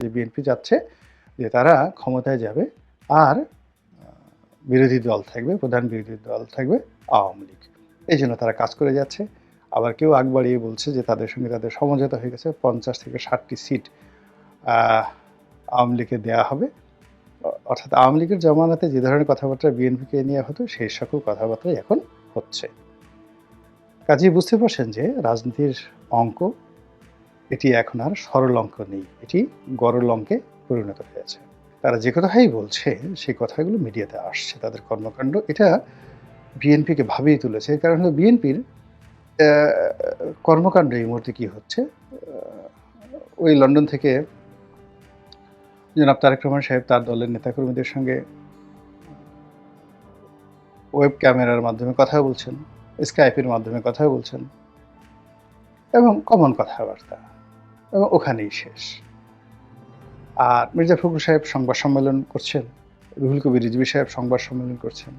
যে বিএনপি চাচ্ছে যে তারা ক্ষমতায় যাবে আর বিরোধী দল থাকবে, প্রধান বিরোধী দল থাকবে আওয়ামী লীগ। এই জন্য তারা কাজ করে যাচ্ছে। আবার কেউ আগ বাড়িয়ে বলছে যে তাদের সঙ্গে তাদের সমঝোতা হয়ে গেছে, 50 থেকে 60টি সিট আওয়ামী লীগকে দেওয়া হবে। অর্থাৎ আওয়ামী লীগের জমানাতে যে ধরনের কথাবার্তা বিএনপিকে নিয়ে হতো সেই সকল কথাবার্তাই এখন হচ্ছে। কাজেই বুঝতে পারছেন যে রাজনীতির অঙ্ক এটি এখন আর সরল অঙ্ক নেই, এটি গরল অঙ্কে পরিণত হয়েছে। তারা যে কথাই বলছে সেই কথাগুলো মিডিয়াতে আসছে, তাদের কর্মকাণ্ড এটা বিএনপিকে ভাবিয়ে তুলেছে। এর কারণ হলো বিএনপির কর্মকাণ্ড এই মুহূর্তে কী হচ্ছে, ওই লন্ডন থেকে জনাব তারেক রহমান সাহেব তার দলের নেতাকর্মীদের সঙ্গে ওয়েব ক্যামেরার মাধ্যমে কথা বলছেন, স্কাইপের মাধ্যমে কথা বলছেন এবং কমন কথাবার্তা, এবং ওখানেই শেষ। আর মির্জা ফখরুল সাহেব সংবাদ সম্মেলন করছেন, রুহুল কবির রিজভী সাহেব সংবাদ সম্মেলন করছেন,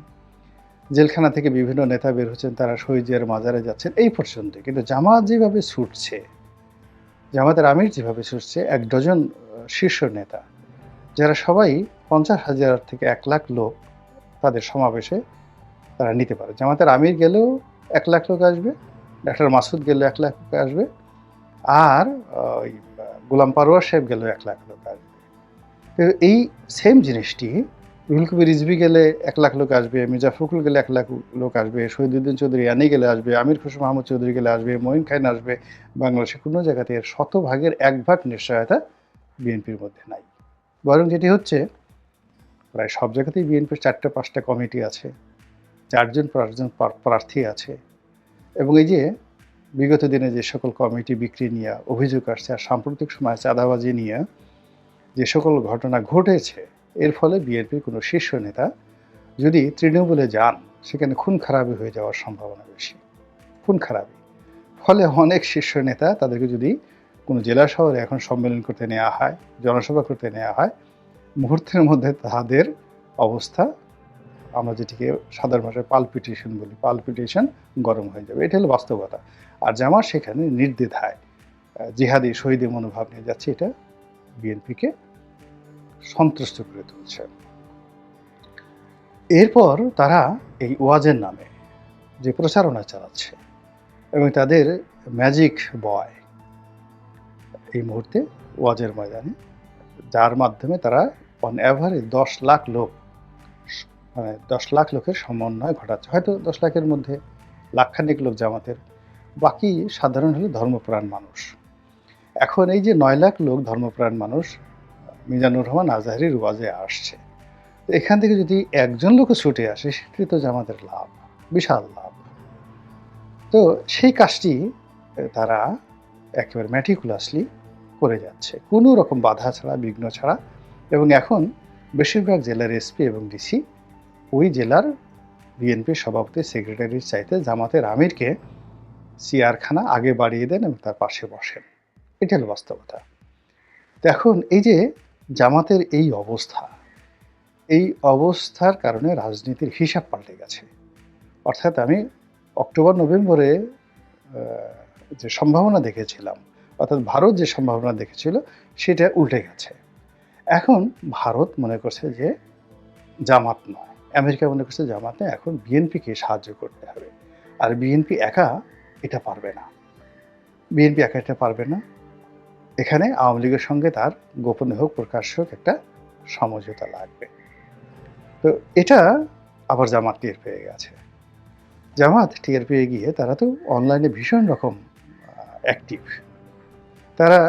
জেলখানা থেকে বিভিন্ন নেতা বের হচ্ছেন, তারা শহীদের মাজারে যাচ্ছেন, এই পর্যন্ত। কিন্তু জামাত যেভাবে ছুটছে, জামাতের আমির যেভাবে ছুটছে, 1 ডজন শীর্ষ নেতা যারা সবাই 50,000 থেকে 1 লাখ লোক তাদের সমাবেশে তারা নিতে পারে। জামাতের আমির গেলেও 1 লাখ লোক আসবে, ডাক্তার মাসুদ গেলেও 1 লাখ লোক আসবে, আর ওই গোলাম পারওয়ার সাহেব গেলেও 1 লাখ লোক আসবে। এই সেম জিনিসটি রুহুল কবির রিজভী গেলে 1 লাখ লোক আসবে, মির্জা ফখরুল গেলে 1 লাখ লোক আসবে, শহীদুদ্দিন চৌধুরী আনি গেলে আসবে, আমির খসরু মাহমুদ চৌধুরী গেলে আসবে, মঈন খান আসবে। বাংলাদেশের কোনো জায়গাতে এর 100 ভাগের 1 ভাগ নিশ্চয়তা বিএনপির মধ্যে নাই। বরং যেটি হচ্ছে, প্রায় সব জায়গাতেই বিএনপির 4টা-5টা কমিটি আছে, 4জন প্রার্থী আছে, এবং এই যে বিগত দিনে যে সকল কমিটি বিক্রি নিয়ে অভিযোগ আসছে, আর সাম্প্রতিক সময়ে চাঁদাবাজি নিয়ে যে সকল ঘটনা ঘটেছে, এর ফলে বিএনপির কোনো শীর্ষ নেতা যদি তৃণমূলে যান, সেখানে খুন খারাপি হয়ে যাওয়ার সম্ভাবনা বেশি, খুন খারাপি। ফলে অনেক শীর্ষ নেতা তাদেরকে যদি কোনো জেলা শহরে এখন সম্মেলন করতে নেওয়া হয়, জনসভা করতে নেওয়া হয়, মুহূর্তের মধ্যে তাদের অবস্থা, আমরা যেটিকে সাধারণ ভাষায় পালপিটেশন বলি, পালপিটেশন গরম হয়ে যাবে। এটা হলো বাস্তবতা। আর জামাত সেখানে নির্দ্বিধায় জিহাদি শহীদের মনোভাব নিয়ে যাচ্ছে, এটা বিএনপিকে সন্ত্রস্ত করে তুলছে। এরপর তারা এই ওয়াজের নামে যে প্রচারণা চালাচ্ছে, এবং তাদের ম্যাজিক বয় এই মুহূর্তে ওয়াজের ময়দানে, যার মাধ্যমে তারা অন অ্যাভারেজ 10 লাখ লোক, মানে 10 লাখ লোকের সমন্বয় ঘটাচ্ছে। হয়তো 10 লাখের মধ্যে লাখখানেক লোক জামাতের, বাকি সাধারণ হলো ধর্মপ্রাণ মানুষ। এখন এই যে 9 লাখ লোক ধর্মপ্রাণ মানুষ মিজানুর রহমান আজহারীর ওয়াজে আসছে, এখান থেকে যদি একজন লোকও ছুটে আসে, সেটি তো জামাতের লাভ, বিশাল লাভ। তো সেই কাজটি তারা একেবারে ম্যাটিকুলাসলি করে যাচ্ছে, কোনো রকম বাধা ছাড়া, বিঘ্ন ছাড়া। এবং এখন বেশিরভাগ জেলার এসপি এবং ডিসি ওই জেলার বিএনপির সভাপতি, সেক্রেটারির চাইতে জামাতের আমিরকে চেয়ারখানা আগে বাড়িয়ে দেন এবং তার পাশে বসেন। এটা হলো বাস্তবতা। তো এখন এই যে জামাতের এই অবস্থা, এই অবস্থার কারণে রাজনীতির হিসাব পাল্টে গেছে। অর্থাৎ আমি অক্টোবর-নভেম্বরে যে সম্ভাবনা দেখেছিলাম, অর্থাৎ ভারত যে সম্ভাবনা দেখেছিল, সেটা উল্টে গেছে। এখন ভারত মনে করছে যে জামাত নয়, আমেরিকা মনে করছে জামাত নয়, এখন বিএনপিকে সাহায্য করতে হবে। আর বিএনপি একা এটা পারবে না, বিএনপি একা এটা পারবে না। এখানে আওয়ামী লীগের সঙ্গে তার গোপনে হোক প্রকাশ্য হোক একটা সমঝোতা লাগবে। তো এটা আবার জামাত টের পেয়ে গেছে। জামাত টের পেয়ে গিয়ে তারা তো অনলাইনে ভীষণ রকম অ্যাক্টিভ। তারা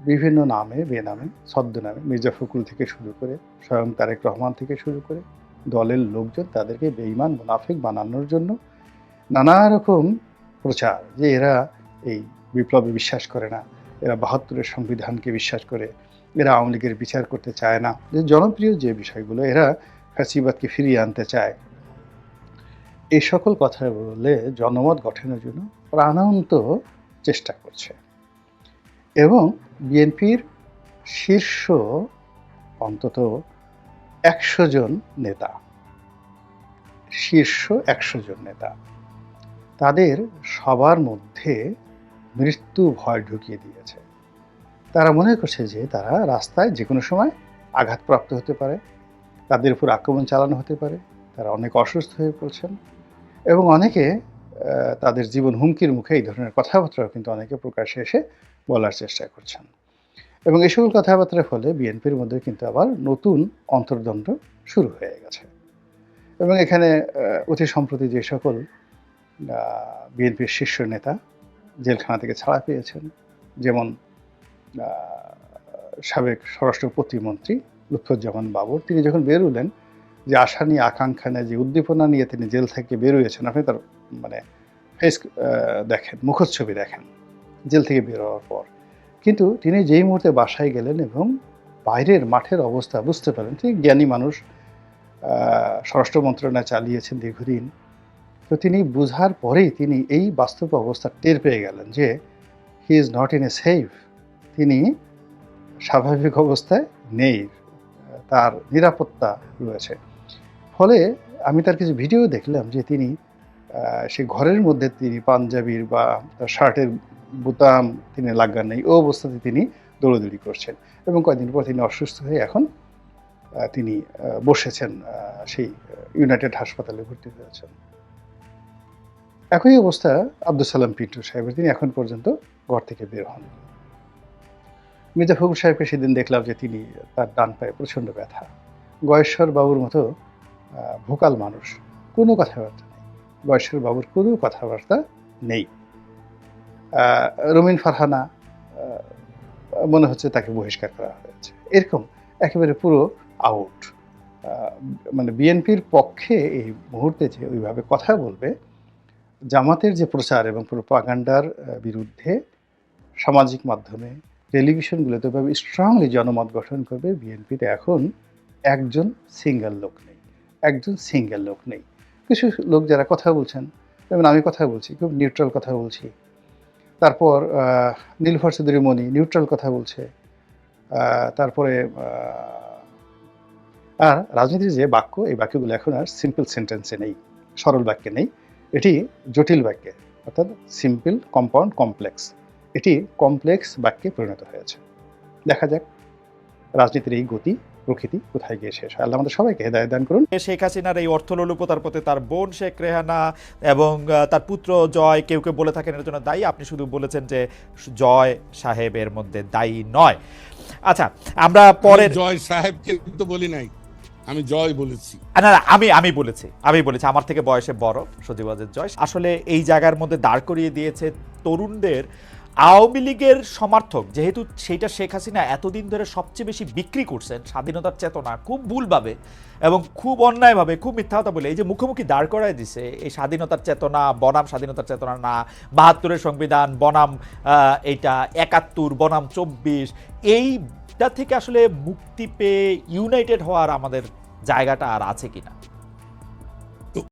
বিভিন্ন নামে, বেনামে, ছদ্মনামে, মির্জা ফখরুল থেকে শুরু করে স্বয়ং তারেক রহমান থেকে শুরু করে দলের লোকজন তাদেরকে বেঈমান মুনাফিক বানানোর জন্য নানা রকম প্রচার, যে এরা এই বিপ্লবে বিশ্বাস করে না, এরা ৭২-এর সংবিধানকে বিশ্বাস করে, এরা আওয়ামী লীগের বিচার করতে চায় না, যে জনপ্রিয় যে বিষয়গুলো, এরা ফ্যাসিবাদকে ফিরিয়ে আনতে চায়, এই সকল কথা বলে জনমত গঠনের জন্য প্রাণান্ত চেষ্টা করছে। এবং বিএনপির শীর্ষ অন্তত 100 জন নেতা, শীর্ষ 100 জন নেতা, তাদের সবার মধ্যে মৃত্যু ভয় ঢুকিয়ে দিয়েছে। তারা মনে করছে যে তারা রাস্তায় যে কোনো সময় আঘাতপ্রাপ্ত হতে পারে, তাদের উপর আক্রমণ চালানো হতে পারে, তারা অনেক অসুস্থ হয়ে পড়ছেন এবং অনেকে তাদের জীবন হুমকির মুখে এই ধরনের কথাবার্তাও কিন্তু অনেকে প্রকাশ্যে এসে বলার চেষ্টা করছেন এবং এই সকল কথাবার্তার ফলে বিএনপির মধ্যে কিন্তু আবার নতুন অন্তর্দ্বন্দ্ব শুরু হয়ে গেছে এবং এখানে অতি সম্প্রতি যে সকল বিএনপির শীর্ষ নেতা জেলখানা থেকে ছাড়া পেয়েছেন, যেমন সাবেক স্বরাষ্ট্র প্রতিমন্ত্রী লুৎফুজ্জামান বাবর, তিনি যখন বেরোলেন, যে আশা নিয়ে আকাঙ্ক্ষা নিয়ে যে উদ্দীপনা নিয়ে তিনি জেল থেকে বেরোয়েছেন, আপনি তার মানে ফেস দেখেন, মুখচ্ছবি দেখেন জেল থেকে বের হওয়ার পর। কিন্তু তিনি যেই মুহূর্তে বাসায় গেলেন এবং বাইরের মাঠের অবস্থা বুঝতে পারেন, তিনি জ্ঞানী মানুষ, স্বরাষ্ট্র মন্ত্রণালয় চালিয়েছেন দীর্ঘদিন, তো তিনি বুঝার পরেই তিনি এই বাস্তব অবস্থা টের পেয়ে গেলেন যে he is not in a safe, তিনি স্বাভাবিক অবস্থায় নেই, তার নিরাপত্তা রয়েছে। ফলে আমি তার কিছু ভিডিও দেখলাম যে তিনি সে ঘরের মধ্যে তিনি পাঞ্জাবির বা তার শার্টের বোতাম তিনি লাগান নেই, ও অবস্থাতে তিনি দৌড়াদৌড়ি করছেন এবং কয়েকদিন পর তিনি অসুস্থ হয়ে এখন তিনি বসেছেন, সেই ইউনাইটেড হাসপাতালে ভর্তি হয়েছেন। একই অবস্থা আব্দুল সালাম পিন্টু সাহেবের, তিনি এখন পর্যন্ত ঘর থেকে বের হন। মির্জা ফখরুল সাহেবকে সেদিন দেখলাম যে তিনি তার ডান পায়ে প্রচণ্ড ব্যথা, গয়েশ্বর বাবুর মতো ভোকাল মানুষ, কোনো কথাবার্তা নেই, গয়েশ্বর বাবুর কোনো কথাবার্তা নেই। রুমিন ফারহানা মনে হচ্ছে তাকে বহিষ্কার করা হয়েছে, এরকম একেবারে পুরো আউট। মানে বিএনপির পক্ষে এই মুহূর্তে যে ওইভাবে কথা বলবে, জামাতের যে প্রচার এবং প্রোপাগান্ডার বিরুদ্ধে সামাজিক মাধ্যমে টেলিভিশনগুলোতে ভাবে স্ট্রংলি জনমত গঠন করবে, বিএনপিতে এখন একজন সিঙ্গেল লোক নেই। কিছু লোক যারা কথা বলছেন, যেমন আমি কথা বলছি, খুব নিউট্রাল কথা বলছি, তারপর নীলুফার চৌধুরী মনি নিউট্রাল কথা বলছে, তারপরে আর রাজনীতির যে বাক্য, এই বাক্যগুলো এখন আর সিম্পল সেন্টেন্সে নেই, সরল বাক্যে নেই, এটি জটিল বাক্যে, অর্থাৎ সিম্পল, কম্পাউন্ড, কমপ্লেক্স, এটি কমপ্লেক্স বাক্যে পরিণত হয়েছে। দেখা যাক রাজনীতির এই গতি প্রকৃতি কোথায় গিয়ে শেষ হয়। আল্লাহ আমাদের সবাইকে হেদায়েত দান করুন। শেখ হাসিনার এই অর্থলোলুপতার প্রতি তার বোন শেখ রেহানা এবং তার পুত্র জয় কেউ কেউ বলে থাকেন এর জন্য দায়ী, আপনি শুধু বলেছেন যে জয় সাহেবের মধ্যে দায়ী নয়। আচ্ছা, আমরা পরে জয় সাহেবকে তো বলি নাই, আমি জয় বলেছি। না, আমি বলেছি আমার থেকে বয়সে বড় সজীবাজের জয় আসলে এই জায়গার মধ্যে দাঁড় করিয়ে দিয়েছে তরুণদের। আওয়ামী লীগের সমর্থক যেহেতু সেইটা শেখ হাসিনা এতদিন ধরে সবচেয়ে বেশি বিক্রি করছেন, স্বাধীনতার চেতনা খুব ভুলভাবে এবং খুব অন্যায়ভাবে, খুব মিথ্যা কথা বলে এই যে মুখোমুখি দাঁড় করায় দিছে, এই স্বাধীনতার চেতনা বনাম স্বাধীনতার চেতনা না, ৭২-এর সংবিধান বনাম এইটা ৭১ বনাম ২৪, এইটা থেকে আসলে মুক্তি পেয়ে ইউনাইটেড হওয়ার আমাদের জায়গাটা আর আছে কিনা?